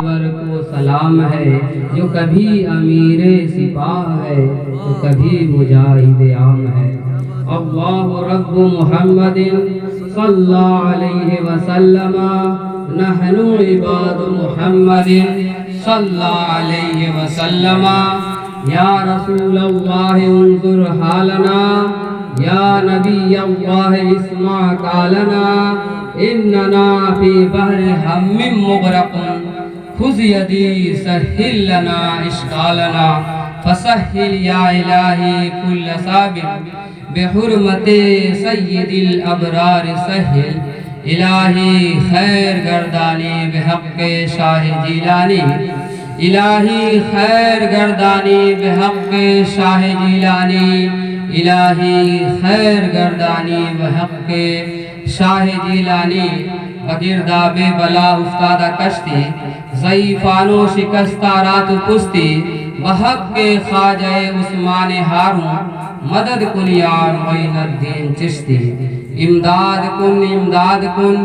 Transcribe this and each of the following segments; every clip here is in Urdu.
کو سلام ہے، جو کبھی امیر سپاہ ہے تو کبھی مجاہد عام ہے۔ اللہ رب محمد صلی اللہ علیہ وسلم، نحن عباد محمد صلی اللہ علیہ وسلم۔ یا رسول اللہ انظر حالنا، یا نبی اللہ اسمع قالنا، اننا فی بحر ہم مغرق، خذ یدی سہل لنا اشکالنا، فسہل یا الہی کل صابر، بحرمت سید الابرار سہل، الہی خیر گردانی بحق شاہ جیلانی، الہی خیر گردانی بحق شاہ جیلانی، الہی خیر گردانی بحق شاہ جیلانی۔ بگرداب بلا افتادہ کشتی، ضعیفان و شکستہ رات پستی، بحق خواجہ عثمان ہارون، مدد کن یا معین الدین چشتی، امداد کن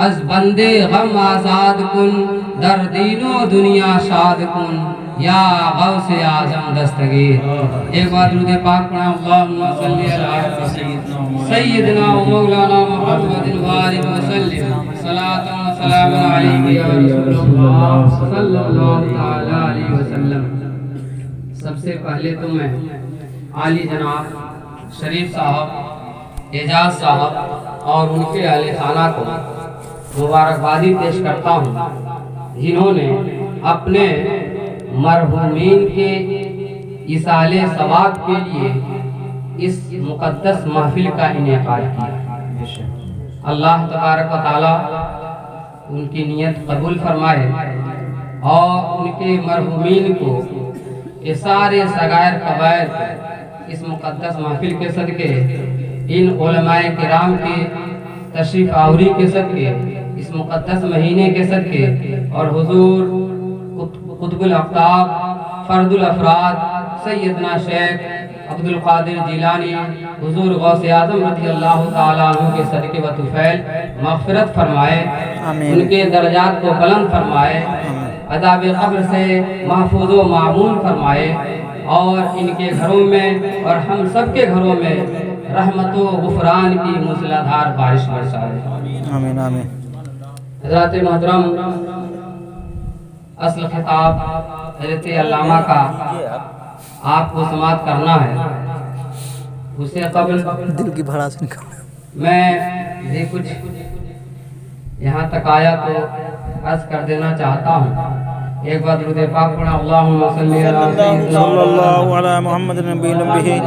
از بندے غم آزاد کن، در دین و دنیا شاد کن، یا غوث اعظم دستگیر۔ ایک بار درود پاک پڑھیں، اللہم صلی علی سیدنا و مولانا محمد وآلہ وسلم، صلاۃ و سلام علیہ یا رسول اللہ صلی اللہ علیہ وسلم۔ سب سے پہلے تو میں عالی جناب شریف صاحب، اعجاز صاحب اور ان کے اہل خانہ کو مبارکبادی پیش کرتا ہوں، جنہوں نے اپنے مرحومین کے ایصال ثواب کے لیے اس مقدس محفل کا انعقاد کیا۔ اللہ تبارک و تعالی ان کی نیت قبول فرمائے اور ان کے مرحومین کو سارے صغائر کبائر اس مقدس محفل کے صدقے، ان علماء کرام کی تشریف آوری کے صدقے، اس مقدس مہینے کے صدقے، اور حضور قطب الافطاب فرد الافراد سیدنا شیخ عبد القادر جیلانی، حضور غوث اعظم رضی اللہ تعالیٰ عنہ کے صدقے و طفیل مغفرت فرمائے، ان کے درجات کو بلند فرمائے، عذاب قبر سے محفوظ و معمول فرمائے، اور ان کے گھروں میں اور ہم سب کے گھروں میں رحمت و غفران کی موسلادھار بارش برسائے۔ آمین آمین۔ حضرات محترم، اصل خطاب حضرت علامہ کا آپ کو سماعت کرنا ہے، اس سے قبل دل کی بھڑاس نکال۔ میں بھی کچھ یہاں تک آیا تو عرض کر دینا چاہتا ہوں۔ ایک بار درود پاک پڑھیں، اللہم صلی صلی اللہ علی محمد نبی الامی،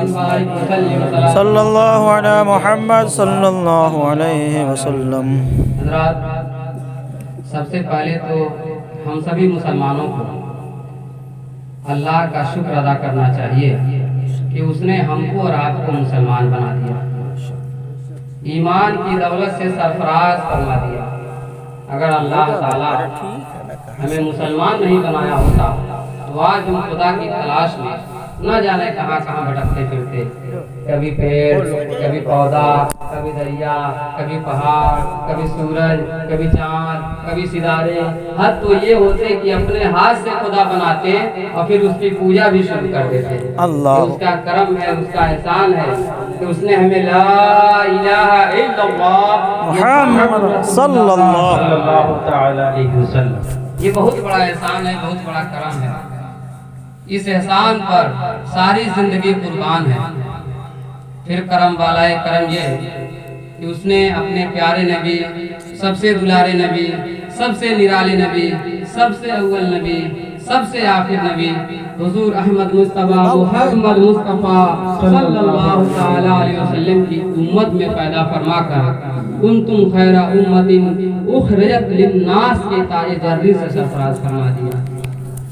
صلی اللہ علی محمد صلی اللہ علیہ وسلم۔ حضرات، سب سے پہلے تو ہم سبھی مسلمانوں کو اللہ کا شکر ادا کرنا چاہیے کہ اس نے ہم کو اور آپ کو مسلمان بنا دیا، ایمان کی دولت سے سرفراز فرما دیا۔ اگر اللہ تعالیٰ ہمیں مسلمان نہیں بنایا ہوتا تو آج ہم خدا کی تلاش میں نہ جانے کہاں کہاں بھٹکتے پھرتے، کبھی پیڑ، کبھی پودا، کبھی دریا، کبھی پہاڑ، کبھی سورج، کبھی چاند، کبھی ستارے۔ حد تو یہ ہوتے کہ اپنے ہاتھ سے خدا بناتے اور پھر اس کی پوجا بھی شروع کر دیتے۔ اللہ، اس کا کرم ہے، اس کا احسان ہے کہ اس نے ہمیں لا الہ الا اللہ محمد صلی اللہ تعالی علیہ وسلم، یہ بہت بڑا احسان ہے، بہت بڑا کرم ہے۔ اس احسان پر ساری زندگی قربان ہے۔ پھر کرم والائے کرم یہ کہ اس نے اپنے پیارے نبی، سب سے دلارے نبی، سب سے نرالے نبی، سب سے اول نبی، سب سے آخر نبی، حضور احمد مصطفیٰ محمد مصطفیٰ صلی اللہ تعالی علیہ وسلم کی امت میں پیدا فرما کر کنتم خیر امت اخرجت للناس کے تاج جرری سے سرفراز فرما دیا۔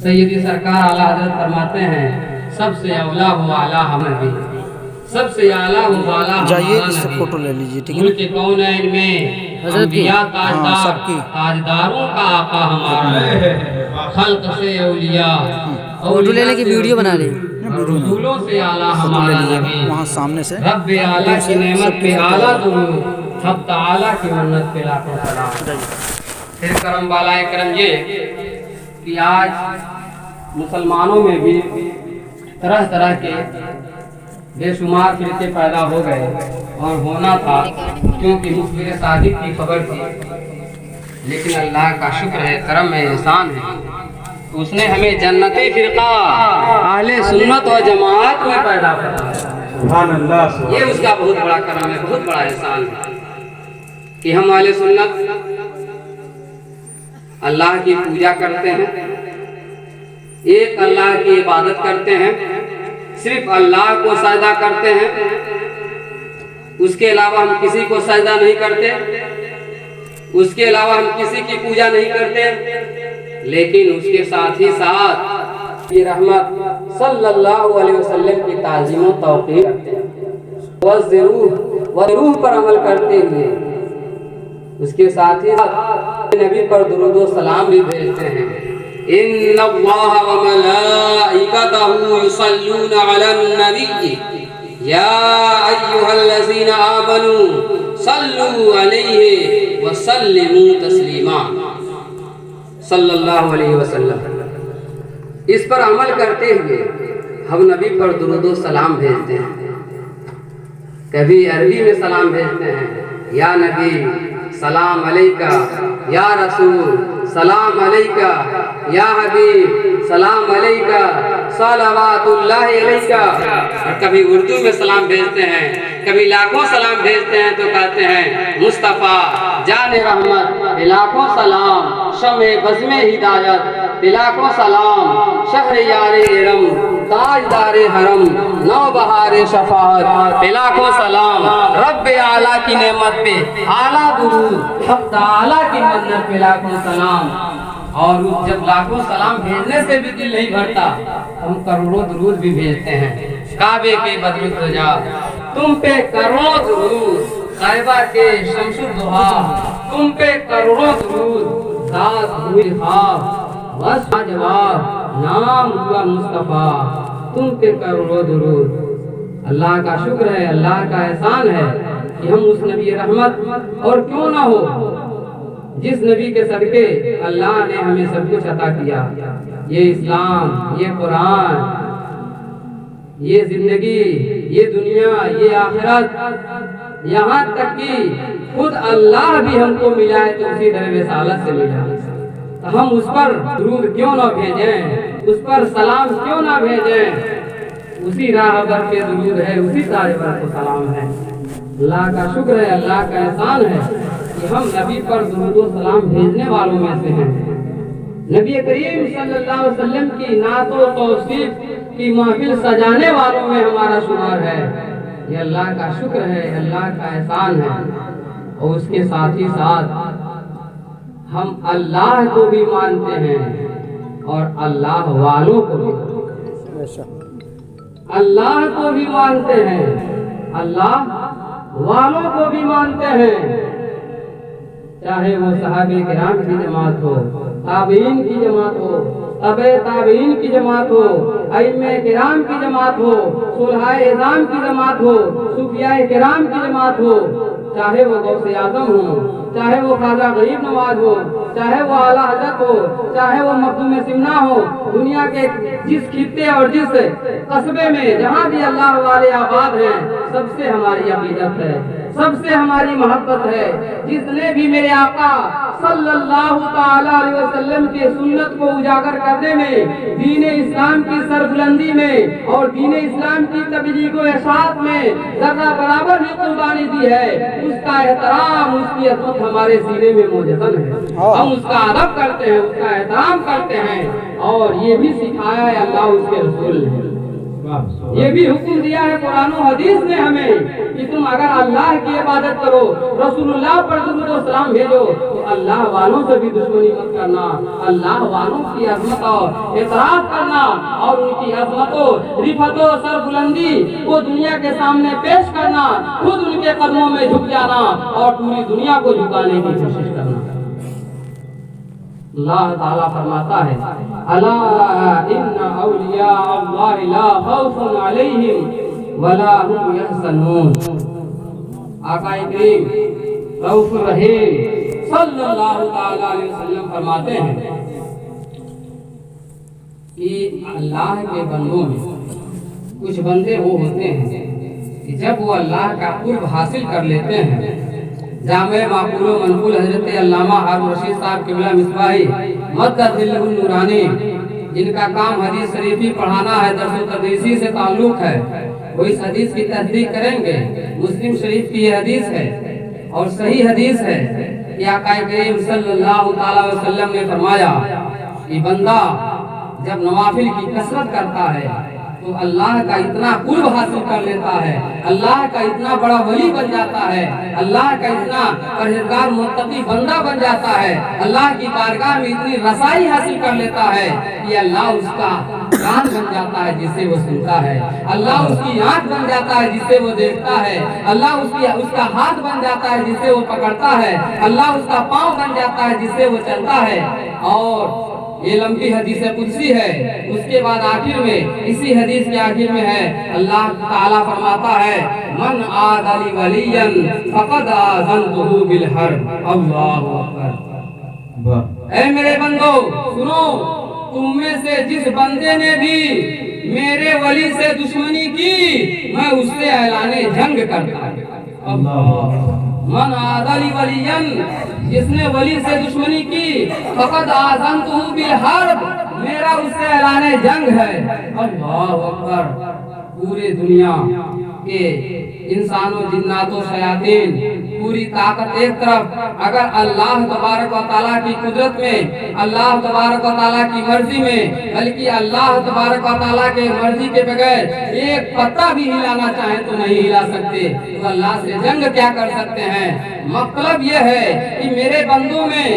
سیدی سرکار اعلیٰ حضرت فرماتے ہیں، سب سے اولا و اعلیٰ ہم نبی، سب سے اعلیٰ و اعلیٰ جائیے اس سے فوٹو لے لیجیے، ٹھیک ہے؟ ملک کونین میں انبیاء تاجدار، تاجداروں کا آقا ہمارا ہے، خلق سے اولیاء، فوٹو لینے کی ویڈیو بنا لیں، رسولوں سے اعلیٰ ہمارا نبی، وہاں سامنے سے رب اعلیٰ کی نعمت پہ اعلیٰ درود، حق تعالیٰ کی منت پہ لاکھوں سلام۔ پھر کرم والائے کرم یہ کہ آج مسلمانوں میں بھی طرح طرح کے بے شمار فرقے پیدا ہو گئے اور ہونا تھا، کیونکہ مخبر صادق کی خبر تھی، لیکن اللہ کا شکر ہے، کرم ہے، احسان ہے، اس نے ہمیں جنتی فرقہ اہل سنت و جماعت میں پیدا کیا۔ سبحان اللہ، یہ اس کا بہت بڑا کرم ہے، بہت بڑا احسان ہے کہ ہم اہل سنت اللہ کی پوجا کرتے ہیں، ایک اللہ کی عبادت کرتے ہیں، صرف اللہ کو سجدہ کرتے ہیں، اس کے علاوہ ہم کسی کو سجدہ نہیں کرتے، اس کے علاوہ ہم کسی کی پوجا نہیں کرتے، لیکن اس کے ساتھ ہی ساتھ یہ رحمت صلی اللہ علیہ وسلم کی تعظیم و توقیر کرتے ہیں، وضروح پر عمل کرتے ہوئے اس کے ساتھ ہی ساتھ نبی پر درود و سلام بھی بھیجتے ہیں۔ ان اللہ وملائکتہ یصلون علی النبی یا ایھا الذین آمنوا صلوا علیہ وسلموا تسلیما، صلی اللہ علیہ وسلم۔ اس پر عمل کرتے ہوئے ہم نبی پر درود و سلام بھیجتے ہیں، کبھی عربی میں سلام بھیجتے ہیں، یا نبی سلام علیکہ، یا رسول سلام علیکہ، یا حبیب سلام علیکہ، صلوات اللہ علیکہ۔ اور کبھی اردو میں سلام بھیجتے ہیں، کبھی لاکھوں سلام بھیجتے ہیں تو کہتے ہیں مصطفیٰ جان رحمت لاکھوں سلام، شمع بزم ہدایت لاکھوں سلام، شہر یار ارم تاجدار حرم، نو بہار شفاعت لاکھوں سلام، رب اعلیٰ کی نعمت پہ اعلیٰ درود، حق تعالیٰ کی منت پہ لاکھوں سلام۔ اور جب لاکھوں سلام بھیجنے سے بھی دل نہیں بھرتا، ہم کروڑوں درود بھی بھیجتے ہیں۔ کعبے کے بدر الدجا تم پہ کروڑوں درود، طیبہ کے شمس الضحیٰ تم پہ کروڑوں درود، ذات ہوئی خواب بس جواب، نام ہوا مصطفیٰ تم پہ کروڑوں درود۔ اللہ کا شکر ہے، اللہ کا احسان ہے کہ ہم اس نبی رحمت اور کیوں نہ ہو جس نبی کے صدقے اللہ نے ہمیں سب کچھ عطا کیا، یہ اسلام، یہ قرآن، یہ زندگی، یہ دنیا، یہ آخرت، یہاں تک کہ خود اللہ بھی ہم کو ملا ہے تو اسی در رسالت سے ملا، تو ہم اس پر درود کیوں نہ بھیجیں، اس پر سلام کیوں نہ بھیجیں؟ اسی راہ پر پہ درود ہے، اسی تاج پر تو سلام ہے۔ اللہ کا شکر ہے، اللہ کا احسان ہے کہ ہم نبی پر درود و سلام بھیجنے والوں میں سے ہیں۔ نبی کریم صلی اللہ علیہ وسلم کی نعت و توصیف کی محفل سجانے والوں میں ہمارا شمار ہے۔ یہ اللہ کا شکر ہے، اللہ کا احسان ہے۔ اور اس کے ساتھ ہی ساتھ ہم اللہ کو بھی مانتے ہیں اور اللہ والوں کو بھی، اللہ کو بھی مانتے ہیں، اللہ والوں کو بھی مانتے ہیں، چاہے وہ صحابہ کرام کی جماعت ہو، تابعین کی جماعت ہو، تبع تابعین کی جماعت ہو، ائمہ کرام کی جماعت ہو، صلحاء اعظام کی جماعت ہو، صوفیاء کرام کی جماعت ہو، چاہے وہ غوث اعظم ہو، چاہے وہ خواجہ غریب نواز ہو، چاہے وہ اعلیٰ حضرت ہو، چاہے وہ مخدوم سمنا ہو، دنیا کے جس خطے اور جس قصبے میں جہاں بھی اللہ والے آباد ہیں، سب سے ہماری عقیدت ہے، سب سے ہماری محبت ہے۔ جس نے بھی میرے آقا صلی اللہ تعالی علیہ وسلم کے سنت کو اجاگر کرنے میں، دین اسلام کی سربلندی میں اور دین اسلام کی تبلیغ و ارشاد میں ذرہ برابر بھی قربانی دی ہے، اس کا احترام، اس کی عظمت ہمارے سینے میں موجزن ہے۔ ہم اس کا ادب کرتے ہیں، اس کا احترام کرتے ہیں، اور یہ بھی سکھایا ہے اللہ اس کے رسول نے، یہ بھی حکم دیا ہے قرآن و حدیث نے ہمیں کہ تم اگر اللہ کی عبادت کرو، رسول اللہ پر درود و سلام بھیجو، تو اللہ والوں سے بھی دشمنی مت کرنا، اللہ والوں کی عظمت اور اعتراف کرنا اور ان کی عظمت و رفعت و سربلندی کو دنیا کے سامنے پیش کرنا، خود ان کے قدموں میں جھک جانا اور پوری دنیا کو جھکانے کی کوشش کرنا۔ اللہ تعالیٰ فرماتا ہے الا ان اولیاء اللہ لا خوف علیہم ولا هم یحزنون۔ آقا کریم رؤوف الرحیم صلی اللہ تعالی علیہ وسلم فرماتے ہیں کہ اللہ کے بندوں میں کچھ بندے وہ ہوتے ہیں کہ جب وہ اللہ کا قرب حاصل کر لیتے ہیں، جامع معقول و منقول حضرت علامہ ہارون رشید صاحب قبلہ مصباحی مدد ذلہ النورانی، جن کا کام حدیث شریفی پڑھانا ہے، درس و تدریسی سے تعلق ہے، وہ اس حدیث کی تصدیق کریں گے۔ مسلم شریف کی یہ حدیث ہے اور صحیح حدیث ہے کہ آقا کریم صلی اللہ تعالی وسلم نے فرمایا کہ بندہ جب نوافل کی کثرت کرتا ہے تو اللہ کا اتنا قرب حاصل کر لیتا ہے، اللہ کا اتنا بڑا ولی بن جاتا ہے، اللہ کا اتنا پرہیزگار متقی بندہ بن جاتا ہے، اللہ کی بارگاہ میں اتنی رسائی حاصل کر لیتا ہے کہ اللہ اس کا کان بن جاتا ہے جس سے وہ سنتا ہے، اللہ اس کی آنکھ بن جاتا ہے جس سے وہ دیکھتا ہے، اللہ اس کا ہاتھ بن جاتا ہے جس سے وہ پکڑتا ہے، اللہ اس کا پاؤں بن جاتا ہے جس سے وہ چلتا ہے۔ اور یہ لمبی حدیث قدسی ہے، اس کے بعد آخر میں اسی حدیث کے آخر میں ہے اللہ تعالیٰ فرماتا ہے من عاد لی ولیا فقد آذنتہ بالحرب۔ اللہ اکبر۔ اے میرے بندو سنو، تم میں سے جس بندے نے بھی میرے ولی سے دشمنی کی میں اس سے اعلان جنگ کرتا ہوں۔ اللہ من عاد لی ولیا، جس نے ولی سے دشمنی کی فقد آذنتہ بالحرب، میرا اس سے اعلان جنگ ہے۔ اللہ اکبر۔ پورے دنیا کے انسان و جنات و شیاطین پوری طاقت ایک طرف، اگر اللہ تبارک و تعالیٰ کی قدرت میں، اللہ تبارک و تعالیٰ کی مرضی میں، بلکہ اللہ تبارک و تعالیٰ کے مرضی کے بغیر ایک پتا بھی ہلانا چاہیں تو نہیں ہلا سکتے، تو اللہ سے جنگ کیا کر سکتے ہیں؟ مطلب یہ ہے کہ میرے بندوں میں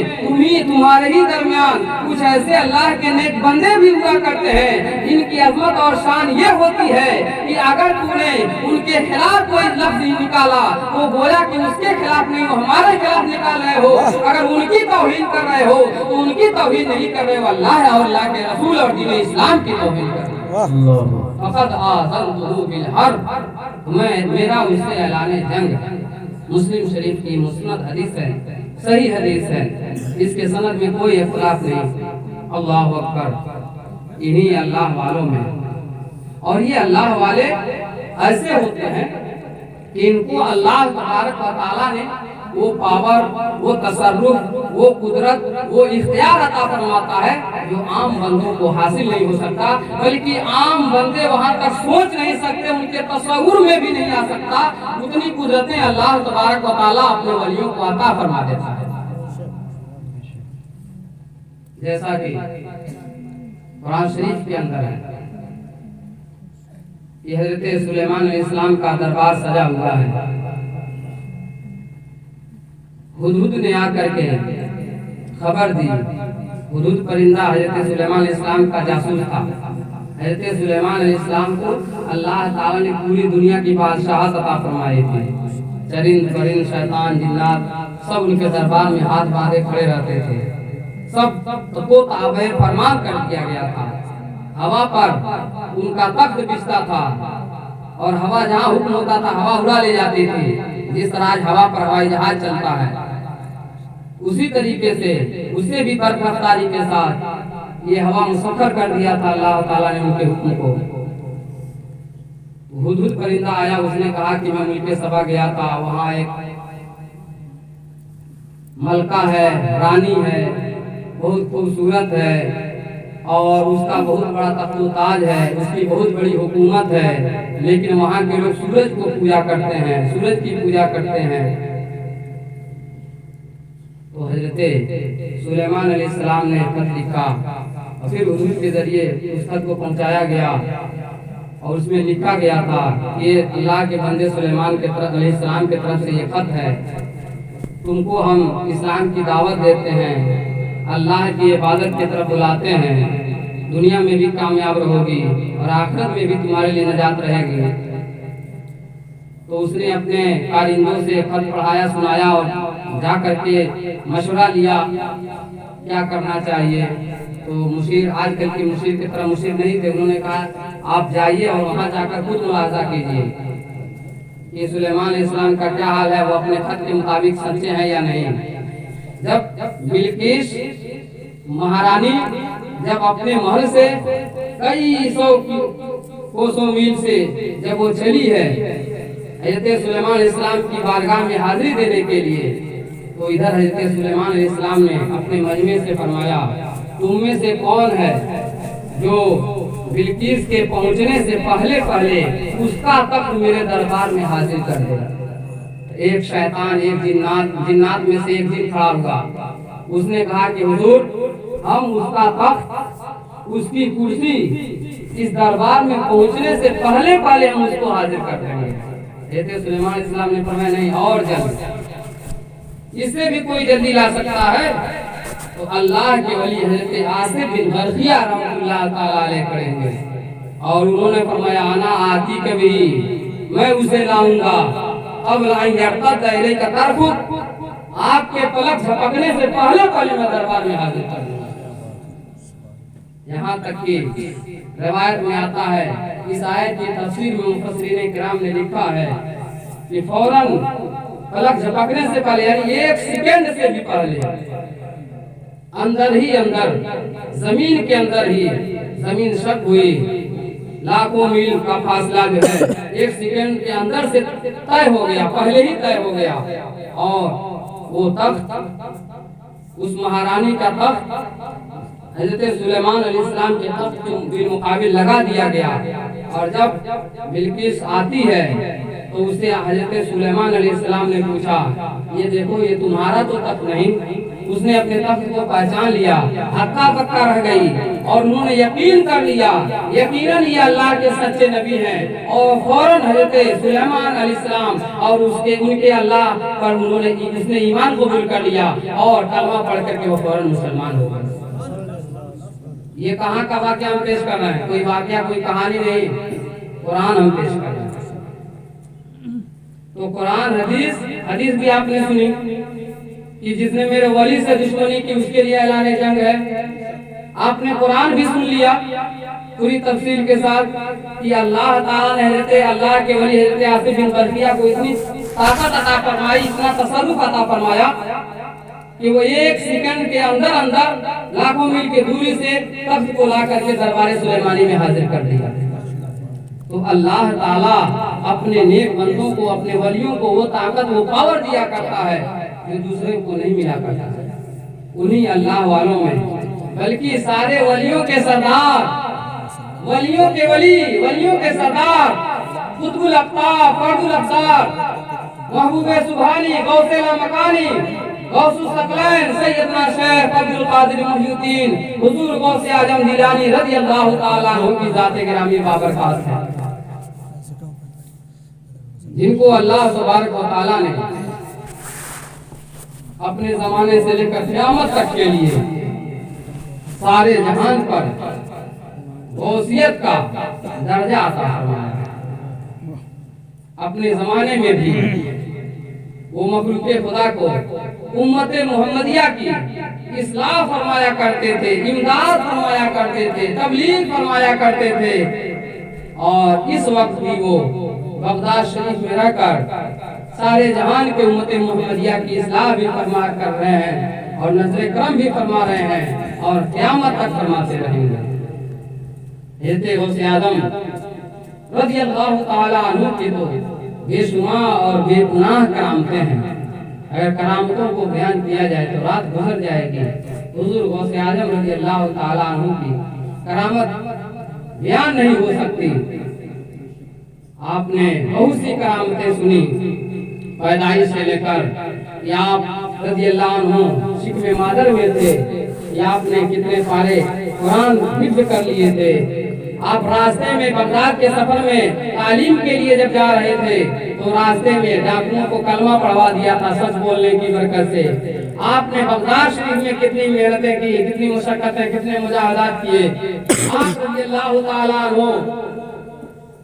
تمہارے ہی درمیان کچھ ایسے اللہ کے نیک بندے بھی ہوا کرتے ہیں جن کی عظمت اور شان یہ ہوتی ہے کہ اگر تم نے ان کے خلاف کوئی لفظ نکالا تو گویا کہ اس کے خلاف نہیں، ہمارے خلاف نکال رہے ہو، اگر ان کی توہین کر رہے ہو تو ان کی توہین نہیں کر رہے ہو، اللہ اور اللہ کے رسول اور دین اسلام کی توہین کر رہے ہو۔ فقد آذنتہ بالحرب، میرا اس سے اعلان جنگ۔ مسلم شریف کی مسند حدیث ہے، صحیح حدیث ہے، اس کے سند میں کوئی اختلاف نہیں۔ اللہ اکبر۔ انہی اللہ والوں میں، اور یہ اللہ والے ایسے ہوتے ہیں کہ ان کو اللہ تبارک و تعالیٰ نے وہ پاور، وہ تصرف، وہ قدرت، وہ اختیار عطا فرماتا ہے جو عام بندوں کو حاصل نہیں ہو سکتا، بلکہ عام بندے وہاں تک سوچ نہیں سکتے، ان کے تصور میں بھی نہیں آ سکتا، اتنی قدرتیں اللہ تبارک و تعالیٰ اپنے ولیوں کو عطا فرما دیتا ہے۔ جیسا کہ قرآن شریف کے اندر ہے کہ حضرت سلیمان علیہ السلام کا دربار سجا ہوا ہے، ہدہد نے آ کر کے خبر دی۔ ہدہد پرندہ حضرت سلیمان علیہ السلام کا جاسوس تھا۔ حضرت سلیمان علیہ السلام کو اللہ تعالیٰ نے پوری دنیا کی بادشاہت عطا فرمائی تھی، چرند پرند شیطان جنات سب ان کے دربار میں ہاتھ باندھے کھڑے رہتے تھے، سب کو تابع فرمان کر دیا گیا تھا۔ ہوا پر ان کا تخت بچتا تھا اور ہوا جہاں حکم ہوتا تھا ہوا اڑا لے جاتی تھی، جس طرح آج ہوا پر ہوائی جہاز چلتا ہے اسی طریقے سے اسے بھی برف رفتاری کے ساتھ یہ ہوا مسخر کر دیا تھا اللہ تعالیٰ نے ان کے حکم کو۔ ہدہد پرندہ آیا، اس نے کہا کہ میں ملک سبا گیا تھا، وہاں ایک ملکہ ہے، رانی ہے، بہت خوبصورت ہے اور اس کا بہت بڑا تخت و تاج ہے، اس کی بہت بڑی حکومت ہے، لیکن وہاں کے لوگ سورج کو پوجا کرتے ہیں، سورج کی پوجا کرتے ہیں۔ تو حضرت سلیمان علیہ السلام نے خط لکھا اور پھر حضور کے ذریعے اس خط کو پہنچایا گیا اور اس میں لکھا گیا تھا یہ اللہ کے بندے سلیمان کے طرف علیہ السلام کی طرف سے یہ خط ہے، تم کو ہم اسلام کی دعوت دیتے ہیں، اللہ کی عبادت کی طرف بلاتے ہیں، دنیا میں بھی کامیاب رہو گی اور آخرت میں بھی تمہارے لیے نجات رہے گی۔ تو اس نے اپنے کارندوں سے خط پڑھایا، سنایا اور جا کر کے مشورہ لیا کیا کرنا چاہیے۔ تو مشیر، آج کل کے مشیر کی طرح مشیر نہیں تھے، انہوں نے کہا آپ جائیے اور وہاں جا کر خود ملاحظہ کیجیے کہ سلیمان علیہ السلام کا کیا حال ہے، وہ اپنے خط کے مطابق سچے ہیں یا نہیں۔ جب بلقیس مہارانی جب اپنے محل سے کئی سو کوسوں میل سے جب وہ چلی ہے حضرت سلیمان علیہ السلام کی بارگاہ میں حاضری دینے کے لیے، تو ادھر حضرت سلیمان علیہ السلام نے اپنے مجمع سے فرمایا تم میں سے کون ہے جو بلقیس کے پہنچنے سے پہلے اس کا تخت میرے دربار میں حاضر کر دے۔ ایک شیطان، ایک جنات میں سے ایک جن کھڑا ہوا، اس نے کہا کہ حضور ہم اس کا تخت، اس کی کرسی اس دربار میں پہنچنے سے پہلے ہم اس کو حاضر کر دیں گے۔ حضرت سلیمان علیہ السلام نے فرمایا نہیں، اور جلد، اس سے بھی کوئی جلدی لا سکتا ہے تو اللہ کے ولی حضرت آصف بن برقیہ رحمۃ اللہ تعالی علیہ کریں گے۔ اور انہوں نے فرمایا انا آتی کبھی، میں اسے لاؤں گا قبل ان یرتد الیک طرفک، آپ کے پلک جھپکنے سے پہلے میں دربار میں حاضر کر دوں گا۔ یہاں تک کہ روایت میں آتا ہے، اس آیت کی تفسیر میں مفسرین کرام نے لکھا ہے کہ فوراً پلک جھپکنے سے پہلے، یعنی ایک سیکنڈ سے بھی پہلے، اندر ہی اندر، زمین کے اندر ہی زمین شک ہوئی، لاکھوں میل کا فاصلہ جو ہے ایک سیکنڈ کے اندر سے طے ہو گیا، پہلے ہی طے ہو گیا، اور وہ تخت، اس مہارانی کا تخت حضرت سلیمان علیہ السلام کے تخت کے بالمقابل لگا دیا گیا۔ اور جب بلقیس آتی ہے تو اسے حضرت سلیمان علیہ السلام نے پوچھا یہ دیکھو یہ تمہارا تو تخت نہیں۔ اس نے اپنے تخت کو پہچان لیا، ہکا بکا رہ گئی، اور انہوں نے یقین کر لیا یقیناً یہ اللہ کے سچے نبی ہیں، اور فوراً حضرت سلیمان علیہ السلام اور ان کے اللہ پر انہوں نے اس نے ایمان قبول کر لیا اور کلمہ پڑھ کر کے وہ فوراً مسلمان ہو گئے۔ یہ کہاں کا واقعہ ہم پیش کر رہے ہیں؟ کوئی واقعہ، کوئی کہانی نہیں، قرآن ہم پیش کر رہے ہیں۔ تو قرآن حدیث بھی آپ نے سنی کہ جس نے میرے ولی سے دشمنی کی اس کے لیے اعلان جنگ ہے۔ آپ نے قرآن بھی سن لیا پوری تفصیل کے ساتھ کہ اللہ تعالیٰ نے حضرت اللہ کے ولی حضرت آصف بن برقیہ کو اتنی طاقت عطا فرمائی، اتنا تصرف عطا فرمایا کہ وہ ایک سیکنڈ کے اندر لاکھوں میل کی دوری سے تخت کو لا کر کے دربار سلیمانی میں حاضر کر دیا۔ تو اللہ تعالیٰ اپنے نیک بندوں کو، اپنے ولیوں کو وہ طاقت، وہ پاور دیا کرتا ہے جو دوسرے کو نہیں ملا کرتا ہے۔ انہی اللہ والوں میں، بلکہ سارے ولیوں کے سردار، ولیوں کے ولی، ولیوں کے سردار، قطب الاقطاب، فرد الابصار، محبوب سبحانی، غوث لامکانی، غوث الثقلین، سیدنا شیخ عبد القادر محی الدین حضور غوث اعظم جیلانی رضی اللہ تعالیٰ عنہ کی ذات گرامی بابرکات ہے، جن کو اللہ تبارک و تعالیٰ نے اپنے زمانے سے لے کر قیامت تک کے لیے سارے جہان پر غوثیت کا درجہ عطا فرمایا ہے۔ اپنے زمانے میں بھی وہ مخلوق خدا کو، امت محمدیہ کی اصلاح فرمایا کرتے تھے، امداد فرمایا کرتے تھے، تبلیغ فرمایا کرتے تھے، اور اس وقت بھی وہ بغداد شریف میں رہ کر سارے جہان کے امت محمدیہ کی اصلاح بھی فرما کر رہے ہیں، اور نظر کرم بھی فرما رہے ہیں، اور قیامت تک فرماتے رہیں گے۔ حضرت غوث اعظم رضی اللہ تعالی عنہ کے تو بے شمار اور بے گناہ کرامتیں ہیں، اگر کرامتوں کو بیان کیا جائے تو رات گزر جائے گی۔ حضور غوث اعظم رضی اللہ تعالی عنہ کی کرامت بیان نہیں ہو سکتی۔ آپ نے بہت سی کرامتیں سنی، پیدائش سے لے کر کہ آپ رضی اللہ عنہ شکم مادر میں تھے، یا آپ نے کتنے پارے قرآن حفظ کر لیے تھے، آپ راستے میں بغداد کے سفر میں تعلیم کے لیے جب جا رہے تھے تو راستے میں ڈاکوؤں کو کلمہ پڑھوا دیا تھا سچ بولنے کی برکت سے۔ آپ نے بغداد شریف میں کتنی محنتیں کی، کتنی مشقتیں، کتنے مجاہدات کیے۔ آپ رضی اللہ تعالیٰ عنہ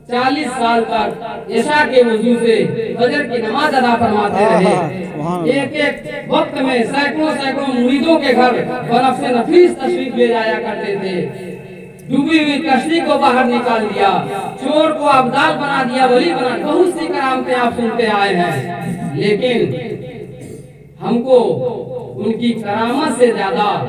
40 سال تک عشاء کے وضو سے فجر کی نماز ادا فرماتے رہے۔ ایک ایک وقت میں سینکڑوں مریدوں کے گھر بنفس نفیس تشریف لے جایا کرتے تھے۔ ڈوبی ہوئی کشتی کو باہر نکال دیا، چور کو ابدال بنا دیا، ولی بنا دیا۔ بہت سی کرامتیں آپ سنتے آئے ہیں، لیکن ہم کو ان کی کرامت سے زیادہ